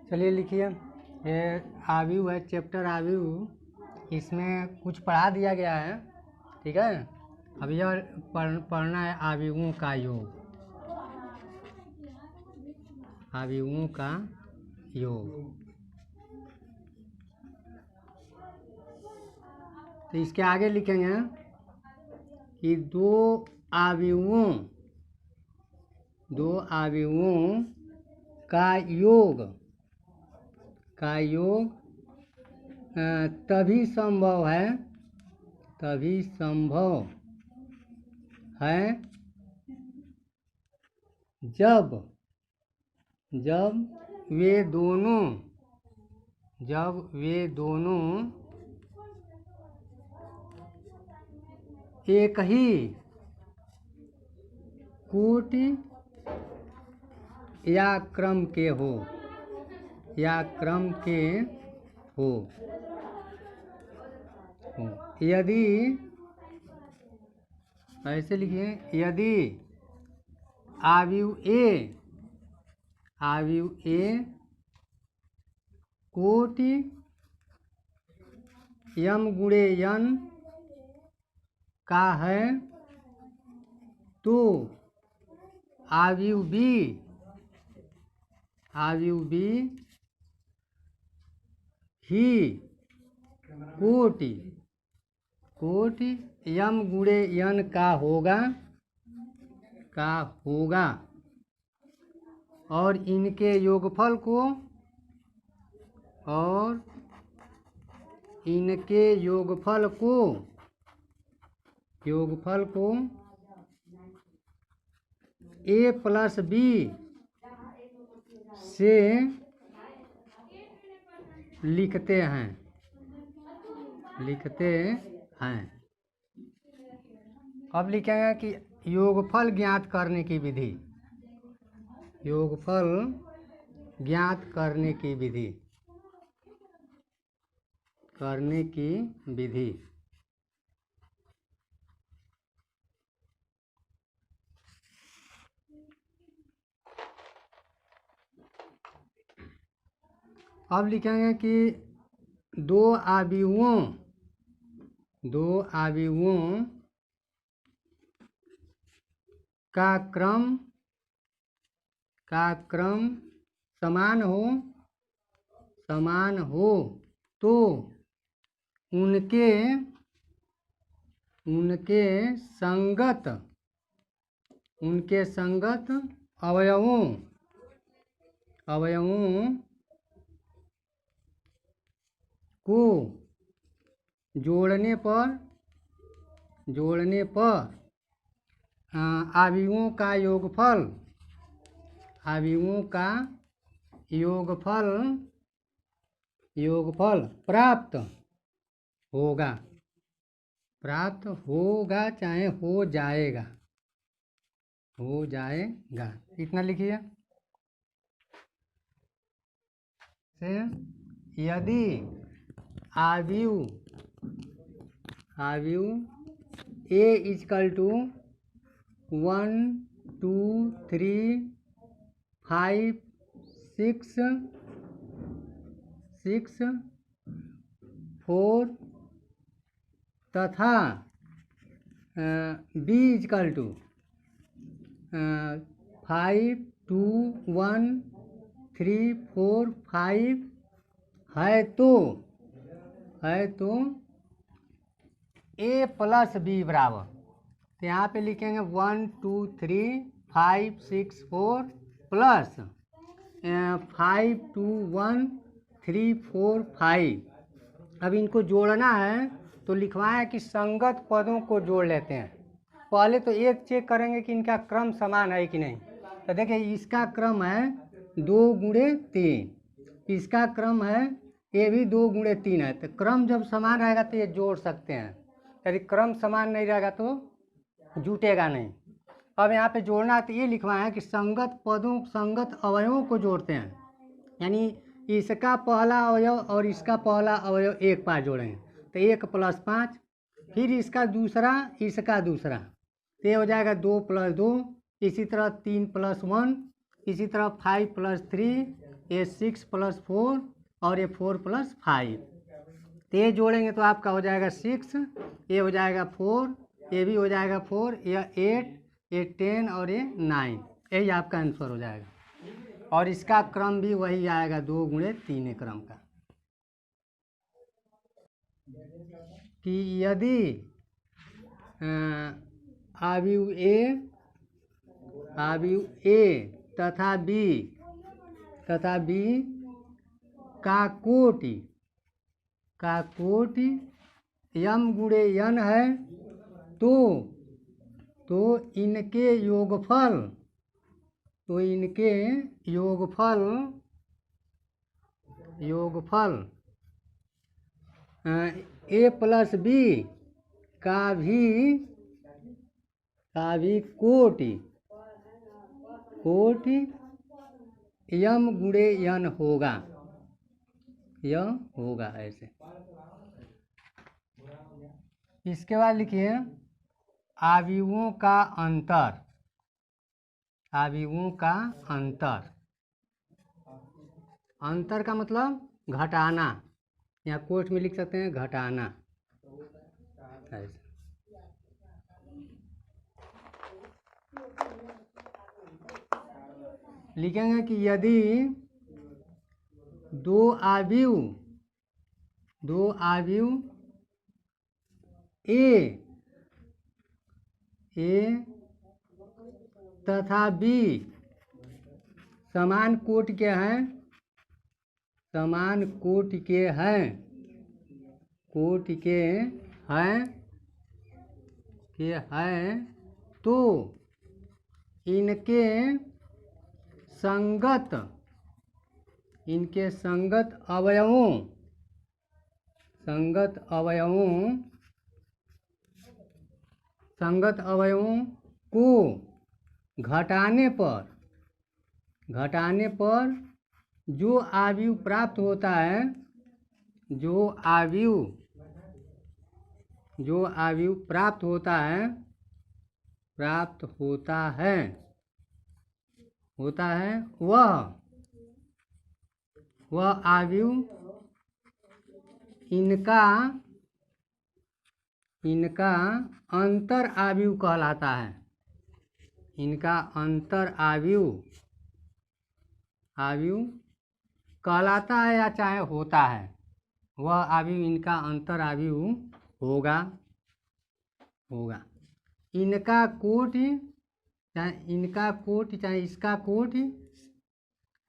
चलिए लिखिए, ये आव्यूह है, चैप्टर आव्यूह। इसमें कुछ पढ़ा दिया गया है, ठीक है। अब यह पढ़ना है आव्यूहों का योग, आव्यूहों का योग। तो इसके आगे लिखेंगे कि दो आव्यूहों का योग तभी संभव है जब वे दोनों एक ही कोटि या क्रम के हो, यदि ऐसे लिखिए, यदि आव्यूह ए कोटि यम गुणे यन का है तो आव्यूह बी ही कोटि यम गुणे यन का होगा और इनके योगफल को ए प्लस बी से लिखते हैं। अब लिखेंगे कि योगफल ज्ञात करने की विधि, अब लिखेंगे कि दो आव्यूहों का क्रम समान हो तो उनके संगत अवयवों को जोड़ने पर आव्यूहों का योगफल प्राप्त होगा चाहे हो जाएगा। इतना लिखिए। यदि आव्यूह ए इक्वल टू 1 2 3 5 6 4 तथा बी इक्वल टू 5 2 1 3 4 5 है तो ए प्लस बी बराबर, तो यहाँ पे लिखेंगे 1 2 3 5 6 4 प्लस 5 2 1 3 4 5। अब इनको जोड़ना है तो लिखवाएं कि संगत पदों को जोड़ लेते हैं। पहले तो एक चेक करेंगे कि इनका क्रम समान है कि नहीं। तो देखिए, इसका क्रम है 2 गुणे 3, इसका क्रम है ये भी 2 गुणे 3 है। तो क्रम जब समान रहेगा तो ये जोड़ सकते हैं, यदि क्रम समान नहीं रहेगा तो जुटेगा नहीं। अब यहाँ पे जोड़ना है तो ये लिखवाएं कि संगत अवयवों को जोड़ते हैं, यानी इसका पहला अवयव और इसका पहला अवयव एक बार जोड़ेंगे तो 1 + 5, फिर इसका दूसरा, तो ये हो जाएगा 2 + 2, इसी तरह 3 + 1, इसी तरह 5 + 3, ये 6 + 4 और ये 4 + 5, तो ये जोड़ेंगे तो आपका हो जाएगा 6, ये हो जाएगा 4, ये भी हो जाएगा 4, यह 8, ये 10 और ये 9, यही आपका आंसर हो जाएगा। और इसका क्रम भी वही आएगा 2 × 3 क्रम का। कि यदि आव्यूह ए तथा बी का कोटि m × n है तो इनके योगफल a + b का भी कोटि m × n होगा, यह होगा ऐसे। इसके बाद लिखिए आव्यूहों का अंतर का मतलब घटाना, यहाँ कोट में लिख सकते हैं घटाना ऐसे। लिखेंगे कि यदि दो आव्यूह ए तथा बी समान कोटि के हैं तो इनके संगत अवयवों को घटाने पर जो आव्यूह प्राप्त होता है, वह आव्यूह इनका अंतर आव्यूह कहलाता है। इनका अंतर आव्यूह कहलाता है या चाहे होता है, वह आव्यूह इनका अंतर आव्यूह होगा। इनका कोटि चाहे इसका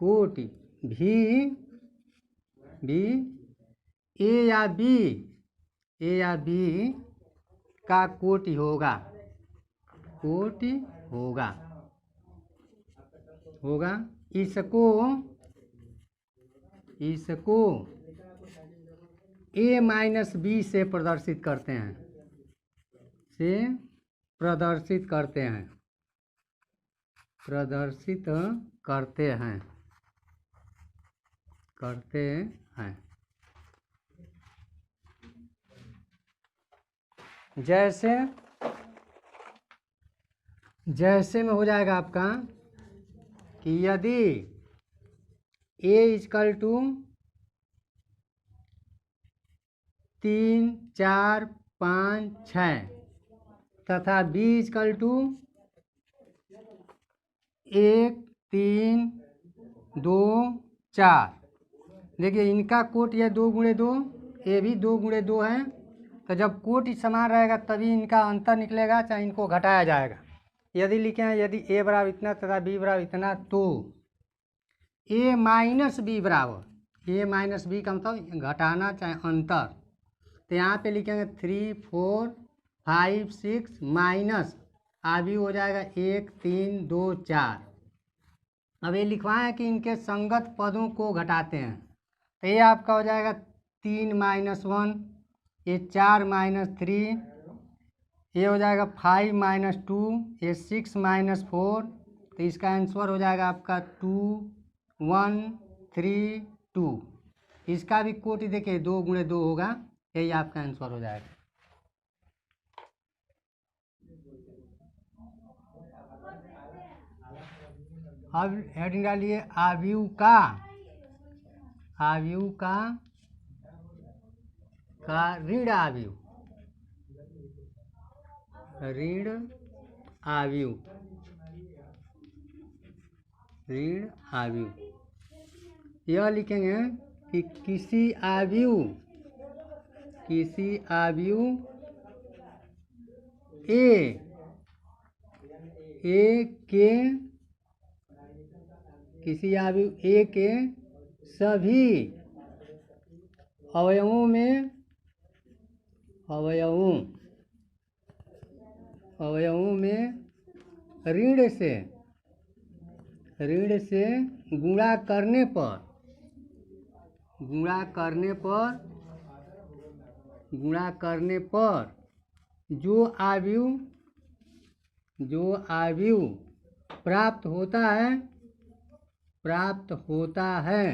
कोटि भी ए या बी का कोटि होगा। इसको a - b से प्रदर्शित करते हैं। जैसे में हो जाएगा आपका कि यदि a = 3, 4, 5, 6 तथा b = 1, 3, 2, 4। देखिए इनका कोटि है 2 × 2, ये भी 2 × 2 है, तो जब कोटि समान रहेगा तभी इनका अंतर निकलेगा, चाहे इनको घटाया जाएगा। यदि लिखे हैं यदि a बराबर इतना तथा b बराबर इतना, तो a - b का मतलब घटाना चाहे अंतर, तो यहाँ पे लिखेंगे 3, 4, 5, 6 माइनस आव्यूह हो जाएगा 1, 3, 2, 4। अब ये लिखवाएं कि इनके संगत पदों को घटाते हैं, तो ये आपका हो जाएगा 3 - 1, ये 4 - 3, ये हो जाएगा 5 - 2, ये 6 - 4, तो इसका आंसर हो जाएगा आपका 2, 1, 3, 2। इसका भी कोटि देखिए 2 × 2 होगा, यही आपका आंसर हो जाएगा। अब हेडिंग डालिए आव्यूह का आव्यूह का ऋण आव्यूह, ऋण आव्यूह, ऋण आव्यूह। यह लिखेंगे कि किसी आव्यूह ए के, किसी आव्यूह ए के सभी अवयवों में ऋण से गुणा करने पर जो आव्यूह प्राप्त होता है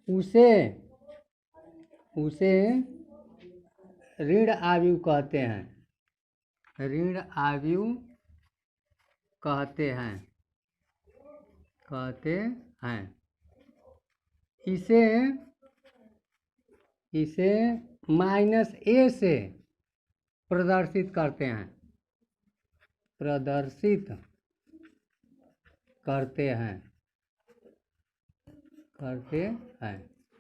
उसे ऋण आव्यूह कहते हैं, ऋण आव्यूह कहते हैं। इसे माइनस ए से प्रदर्शित करते हैं।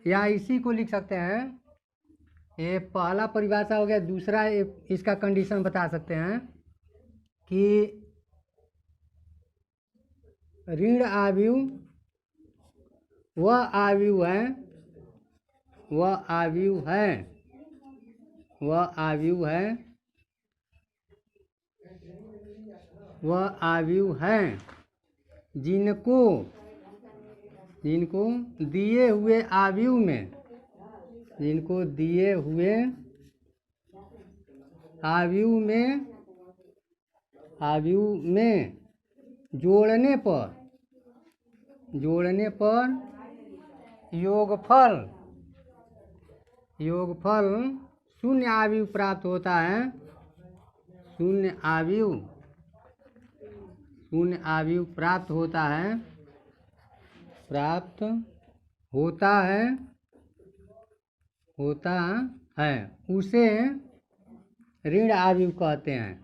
या इसी को लिख सकते हैं, ये पहला परिभाषा हो गया। दूसरा इसका कंडीशन बता सकते हैं कि ऋण आव्यूह वह आव्यूह है जिनको दिए हुए आव्यूह में जोड़ने पर योगफल शून्य आव्यूह प्राप्त होता है। शून्य आव्यूह प्राप्त होता है उसे ऋण आव्यूह कहते हैं।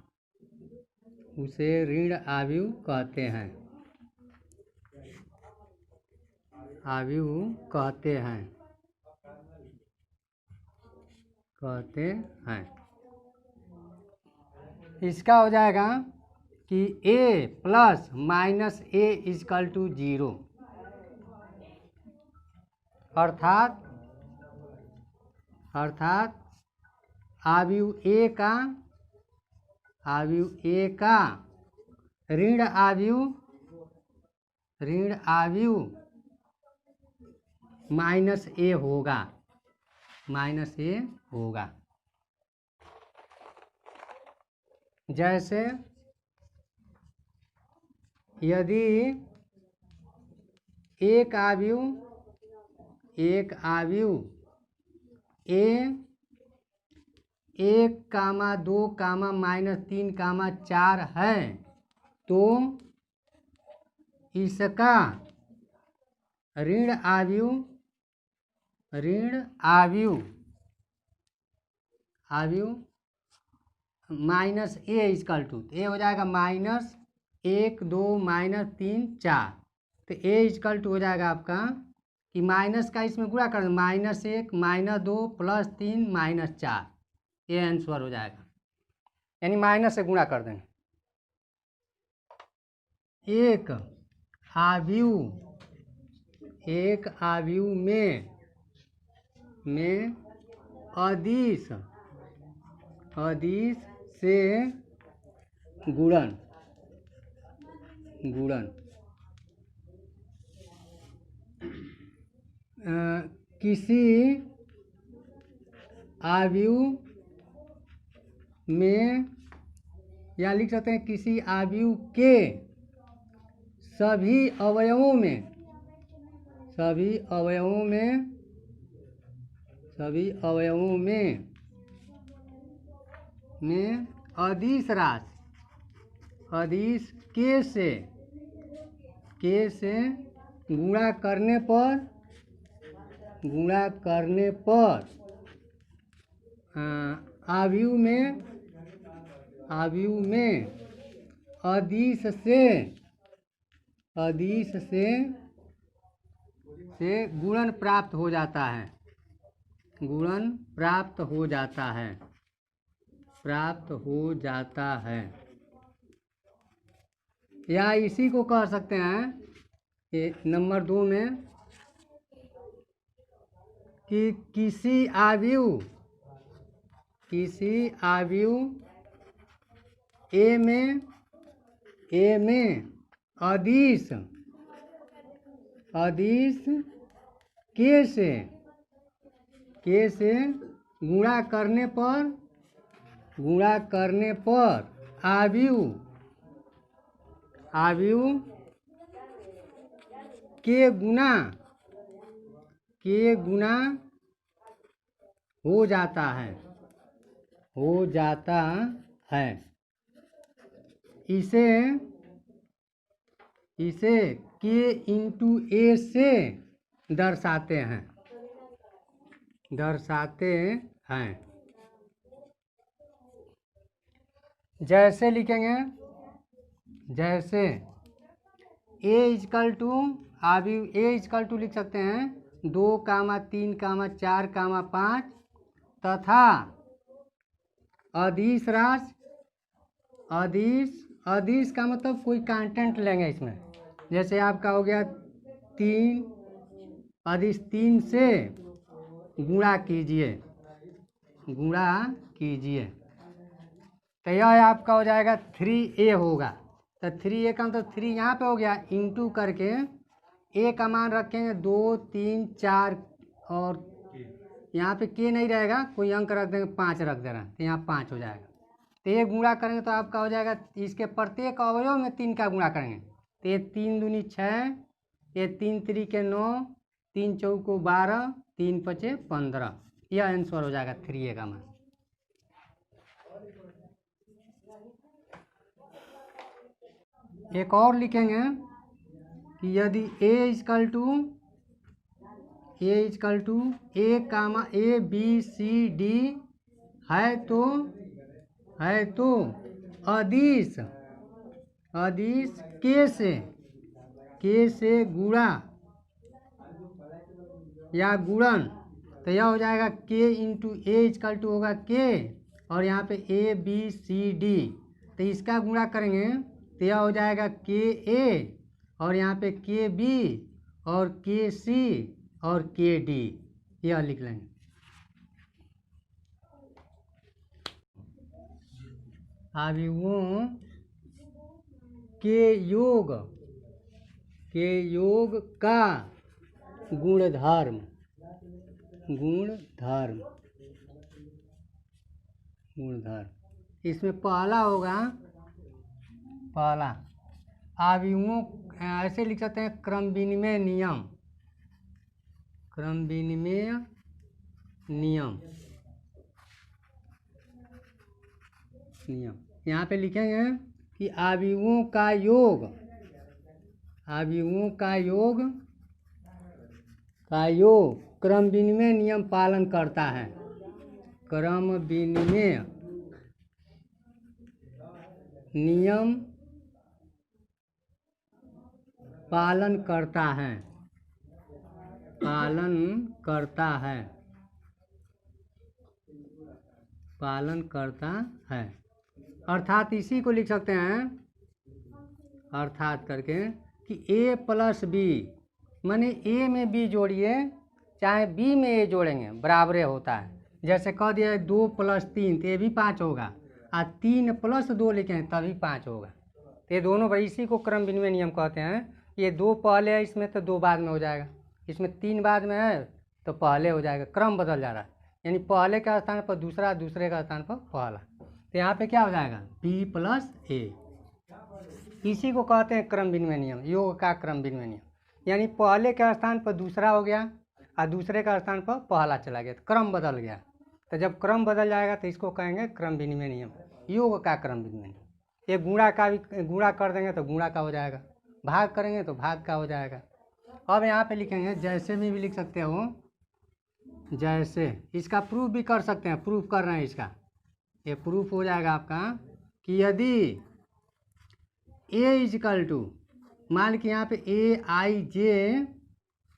इसका हो जाएगा कि a plus minus a equal to 0, अर्थात आव्यूह ए का ऋण आव्यूह माइनस ए होगा। जैसे यदि एक आव्यूह ए 1,2,-3,4 है तो इसका ऋण आव्यूह माइनस ए इजकल टू, ए हो जाएगा -1, 2, -3, 4। तो ए इजकल टू हो जाएगा आपका कि माइनस का इसमें गुणा कर दें, -1, -2, +3, -4, ये आंसर हो जाएगा। यानी माइनस से गुणा कर देंगे। एक आव्यूह में अदिश से गुणन किसी आव्यूह में, या लिख सकते हैं किसी आव्यूह के सभी अवयवों में अदिश के से गुणा करने पर गुणा करने पर आव्यूह में अदिश से गुणन प्राप्त हो जाता है, गुणन प्राप्त हो जाता है। या इसी को कह सकते हैं कि नंबर 2 में कि किसी आव्यूह ए में अदिश के से गुणा करने पर आव्यूह के गुना हो जाता है। इसे के इंटू ए से दर्शाते हैं। जैसे लिखेंगे, जैसे ए इजकल टू लिख सकते हैं 2, 3, 4, 5 तथा अदिश का मतलब कोई कांटेंट लेंगे इसमें। जैसे आपका हो गया 3, अदिश 3 से गुणा कीजिए तो यह आपका हो जाएगा 3a होगा। तो 3a का मतलब 3 यहाँ पे हो गया, इंटू करके a का मान रखेंगे 2, 3, 4 और यहाँ पे k नहीं रहेगा, कोई अंक रख देंगे 5 रख दे रहे हैं तो यहाँ 5 हो जाएगा। तो ये गुणा करेंगे तो आपका हो जाएगा, इसके प्रत्येक अवयव में 3 का गुणा करेंगे तो ये 3 दूनी 6, ये 3 त्रिके 9, 3 चौको 12, 3 पचे 15। यह आंसर हो जाएगा 3a का मान। एक और लिखेंगे कि यदि a equal to a, ABCD है तो अदिश के से गुणा या गुणन तो यह हो जाएगा k into A equal to होगा k और यहाँ पे ABCD तो इसका गुणा करेंगे तो यह हो जाएगा KA और यहाँ पे KB और KC और KD। यह लिख लेंगे। आव्यूहों के योग का गुणधर्म इसमें पहला होगा, आव्यूहों ऐसे लिख सकते हैं क्रम विनिमय नियम। यहाँ पे लिखेंगे कि आव्यूहों का योग क्रम विनिमय नियम पालन करता है। क्रम विनिमय नियम पालन करता है। अर्थात इसी को लिख सकते हैं अर्थात करके कि a प्लस बी माने a में b जोड़िए चाहे b में a जोड़ेंगे बराबर होता है। जैसे कह दिया 2 + 3 तो ये भी 5 होगा और 3 + 2 लिखें तभी 5 होगा। तो ये दोनों भाई इसी को क्रम विनिमय नियम कहते हैं। ये 2 पहले है इसमें तो 2 बाद में हो जाएगा, इसमें 3 बाद में है तो पहले हो जाएगा, क्रम बदल जा रहा है। यानी पहले के स्थान पर दूसरा, दूसरे का स्थान पर पहला। तो यहाँ पे क्या हो जाएगा b + a। इसी को कहते हैं क्रम विनिमय नियम, योग का क्रम विनिमय नियम। यानी पहले के स्थान पर दूसरा हो गया और दूसरे का स्थान पर पहला चला गया तो क्रम बदल गया। तो जब क्रम बदल जाएगा तो इसको कहेंगे क्रम विनिमय नियम, योग का क्रम विनिमय नियम। ये गुणा कर देंगे तो गुणा का हो जाएगा, भाग करेंगे तो भाग का हो जाएगा। अब यहाँ पे लिखेंगे जैसे में भी लिख सकते हो जैसे इसका प्रूफ भी कर सकते हैं, प्रूफ कर रहे हैं इसका। ये प्रूफ हो जाएगा आपका कि यदि ए इजकल टू, मान के यहाँ पे ए आई जे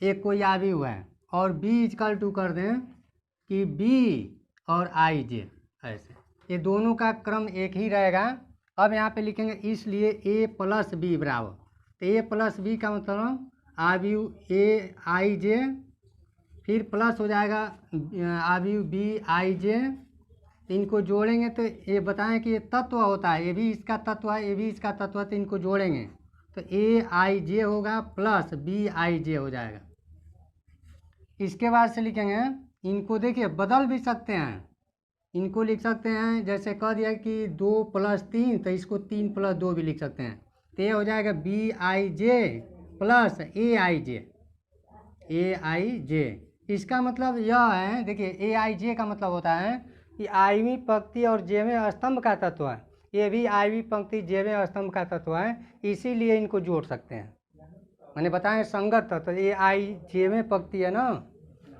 एक कोई आवी हुआ है और बी इजकल टू कर दें कि बी और आई जे, ऐसे ये दोनों का क्रम एक ही रहेगा। अब यहाँ पे लिखेंगे इसलिए ए प्लस बी बराबर, तो ए प्लस बी का मतलब आवी ए आई जे, फिर प्लस हो जाएगा आवी बी आई जे, इनको जोड़ेंगे तो ये बताएं कि ये तत्व होता है, ये भी इसका तत्व है, ये भी इसका तत्व है, तो इनको जोड़ेंगे तो ए आई जे होगा प्लस बी आई जे हो जाएगा। इसके बाद से लिखेंगे इनको, देखिए बदल भी सकते हैं, इनको लिख सकते हैं जैसे कह दिया कि 2 + 3, तो इसको 3 + 2 भी लिख सकते हैं, तो ये हो जाएगा बी आई जे प्लस ए आई जे, ए आई जे। इसका मतलब यह है, देखिए ए आई जे का मतलब होता है कि आईवीं पंक्ति और जेवें स्तंभ का तत्व है, ये भी आईवीं पंक्ति जेवें स्तंभ का तत्व है, इसीलिए इनको जोड़ सकते हैं। मैंने बताया संगत तत्व, ये आई जेवें पंक्ति है ना,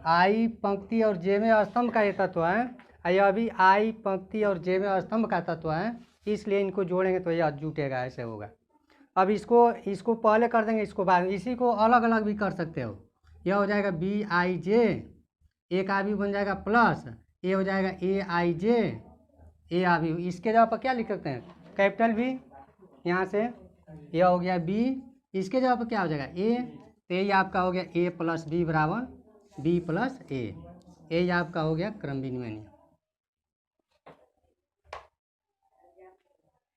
आई पंक्ति और जेवें स्तंभ का ये तत्व है, यह भी आई पंक्ति और जेवें स्तंभ का तत्व है, इसलिए इनको जोड़ेंगे तो यह जुटेगा, ऐसे होगा। अब इसको पहले कर देंगे, इसको बाद में, इसी को अलग अलग भी कर सकते हो। यह हो जाएगा बी आई जे, एक आवी बन जाएगा प्लस, ये हो जाएगा ए आई जे, ए आवी, इसके जगह पर क्या लिख सकते हैं कैपिटल बी, यहाँ से यह हो गया बी, इसके जगह पर क्या हो जाएगा ए, तो ये आपका हो गया ए प्लस बी बराबर बी प्लस ए, ये आपका हो गया क्रम विनिमय।